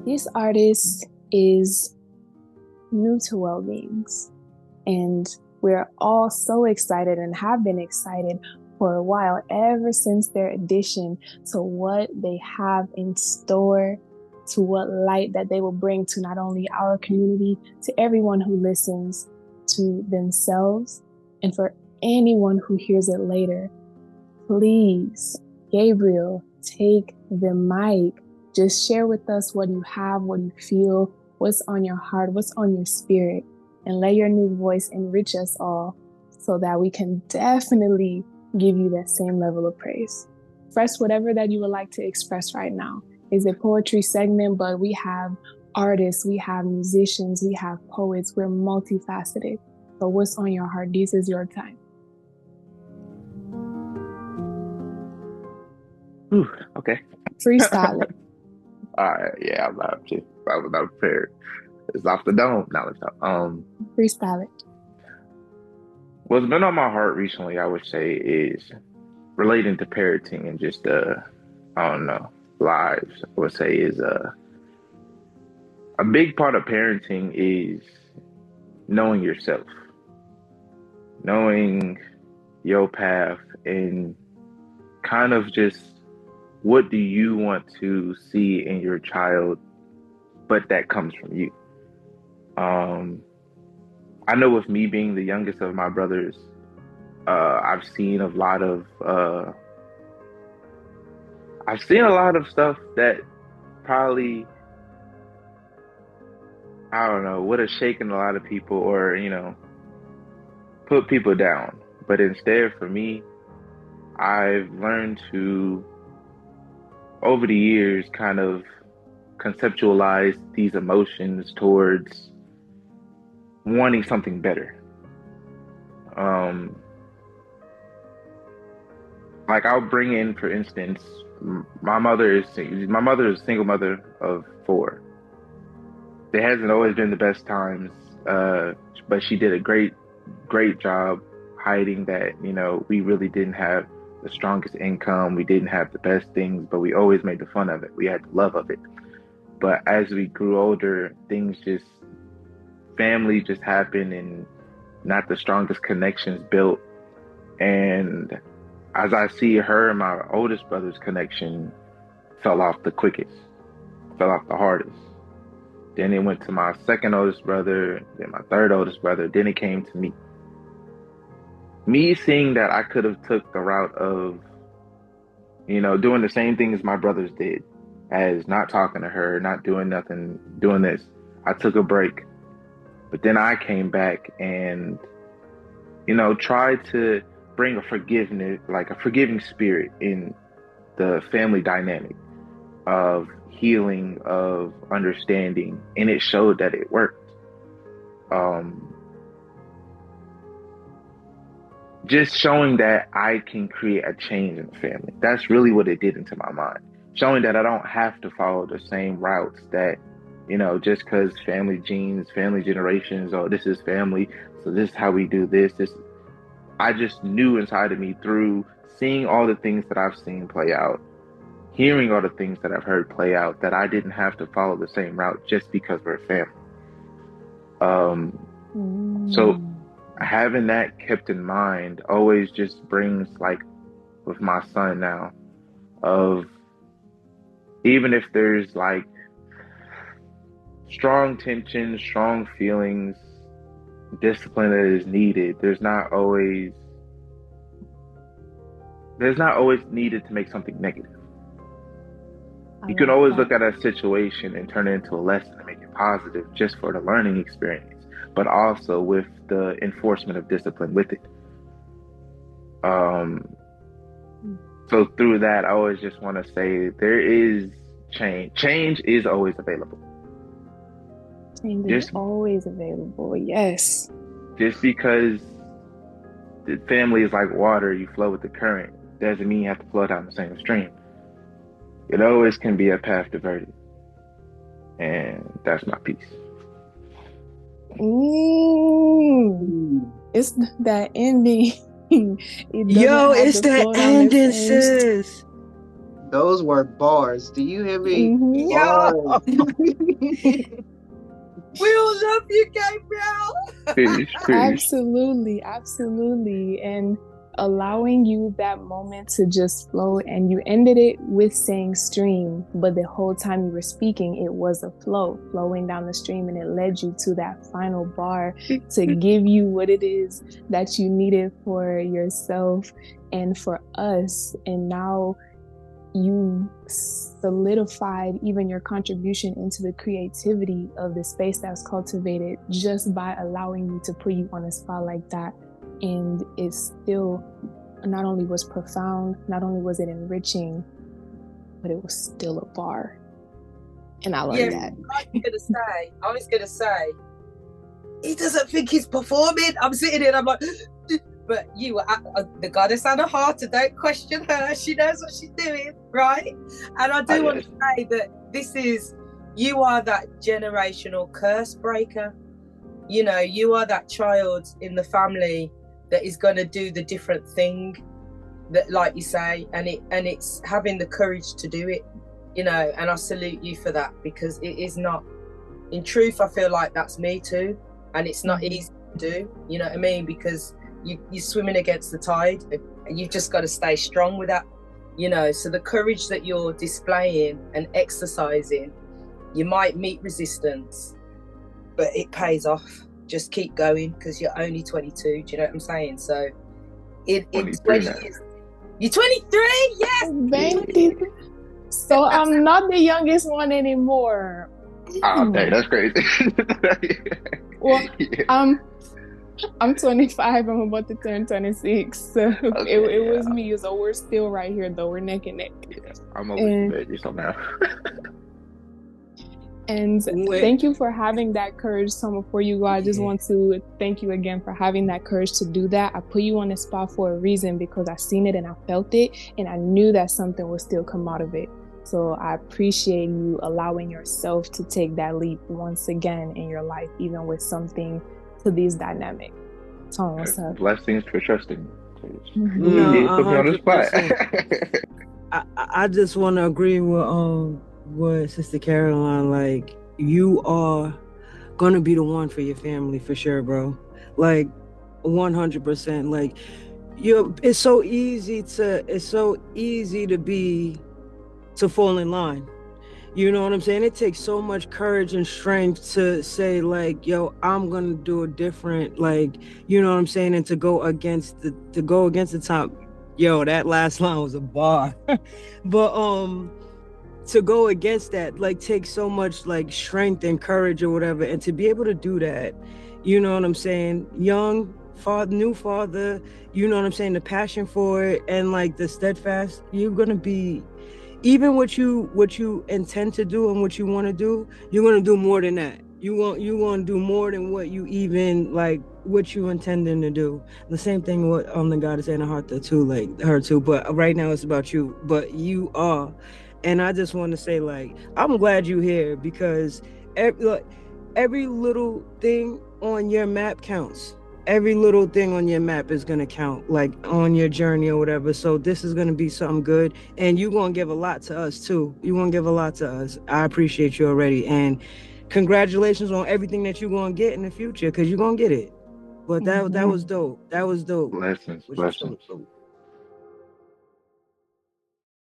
This artist is new to Well Beings, and we're all so excited and have been excited for a while, ever since their addition to what they have in store, to what light that they will bring to not only our community, to everyone who listens, to themselves, and for anyone who hears it later. Please, Gabriel, take the mic. Just share with us what you have, what you feel, what's on your heart, what's on your spirit, and let your new voice enrich us all so that we can definitely give you that same level of praise. Express whatever that you would like to express right now. It's a poetry segment, but we have artists, we have musicians, we have poets. We're multifaceted. So what's on your heart? This is your time. Ooh, okay. Freestyle it. All right, yeah, I was not prepared. It's off the dome. Now let's talk. Freestyle it. What's been on my heart recently, I would say, is relating to parenting and just I don't know, lives. I would say is a big part of parenting is knowing yourself, knowing your path, and kind of just what do you want to see in your child, but that comes from you. I know with me being the youngest of my brothers, I've seen a lot of stuff that probably, I don't know, would have shaken a lot of people or, put people down. But instead, for me, I've learned to, over the years, kind of conceptualize these emotions towards wanting something better. Like I'll bring in, for instance, my mother is a single mother of four. There hasn't always been the best times, but she did a great job hiding that, we really didn't have the strongest income. We didn't have the best things, but we always made the fun of it. We had the love of it. But as we grew older, family just happened and not the strongest connections built. And as I see her and my oldest brother's connection fell off the quickest, fell off the hardest. Then it went to my second oldest brother, then my third oldest brother, then it came to me. Me seeing that I could have took the route of, doing the same thing as my brothers did, as not talking to her, not doing nothing, doing this. I took a break. But then I came back and, tried to bring a forgiving spirit in the family dynamic of healing, of understanding, and it showed that it worked. Just showing that I can create a change in the family. That's really what it did into my mind. Showing that I don't have to follow the same routes that, just because family genes, family generations, oh, this is family, so this is how we do this. I just knew inside of me through seeing all the things that I've seen play out, hearing all the things that I've heard play out, that I didn't have to follow the same route just because we're family. So having that kept in mind always just brings, like with my son now, of even if there's like strong tension, strong feelings, discipline that is needed, there's not always needed to make something negative. You can always look at a situation and turn it into a lesson and make it positive just for the learning experience, but also with the enforcement of discipline with it. So through that, I always just want to say there is change. Change is always available. Change is always available, yes. Just because the family is like water, you flow with the current, doesn't mean you have to flow down the same stream. It always can be a path diverted. And that's my piece. It's that ending. Yo, it's that ending, sis. Those were bars. Do you hear me? Mhm. Yeah. Bars. We all love you, Gabriel. Peace. Absolutely, absolutely. And allowing you that moment to just flow. And you ended it with saying stream, but the whole time you were speaking, it was a flow flowing down the stream, and it led you to that final bar to give you what it is that you needed for yourself and for us. And now you solidified even your contribution into the creativity of the space that was cultivated just by allowing you to put you on a spot like that. And it still not only was profound, not only was it enriching, but it was still a bar. And I love that. I was gonna say, he doesn't think he's performing. I'm sitting here and I'm like, but you are the goddess Anahata, don't question her. She knows what she's doing, right? And I do want to say that you are that generational curse breaker. You know, you are that child in the family that is going to do the different thing that, like you say, and it's having the courage to do it, you know, and I salute you for that, because it is not, in truth, I feel like that's me too, and it's not easy to do, you know what I mean, because you're swimming against the tide and you've just got to stay strong with that, you know. So the courage that you're displaying and exercising, you might meet resistance, but it pays off. Just keep going, because you're only 22. Do you know what I'm saying? So it's 20 years. You're 23, yes. Thank you. So I'm not the youngest one anymore. Oh, dang, that's crazy. Well, yeah. I'm 25. I'm about to turn 26. So it was me. So we're still right here, though. We're neck and neck. Yeah, I'm over baby somehow. And thank you for having that courage. So before you go, I just want to thank you again for having that courage to do that. I put you on the spot for a reason, because I seen it and I felt it, and I knew that something would still come out of it. So I appreciate you allowing yourself to take that leap once again in your life, even with something to this dynamic. Tom, what's up? Blessings for trusting. No, you did put me on the spot. I just want to agree with Sister Caroline. Like, you are gonna be the one for your family for sure, bro. Like 100%. Like, it's so easy to fall in line. You know what I'm saying? It takes so much courage and strength to say, like, yo, I'm gonna do it different. Like, you know what I'm saying? And to go against the top. Yo, that last line was a bar. But to go against that, like, takes so much like strength and courage or whatever. And to be able to do that, you know what I'm saying? Young father, new father, you know what I'm saying? The passion for it and like the steadfast, you're gonna be, even what you intend to do and what you want to do, you're going to do more than that. You want to do more than what you even, like, what you intending to do. The same thing with the goddess Anahata too, like her too. But right now it's about you. But you are, and I just want to say, like, I'm glad you're here, because every little thing on your map counts. Every little thing on your map is going to count, like on your journey or whatever. So this is going to be something good, and you're going to give a lot to us too. You're going to give a lot to us. I appreciate you already, and congratulations on everything that you're going to get in the future, because you're going to get it. But that was dope. That was dope. Blessings.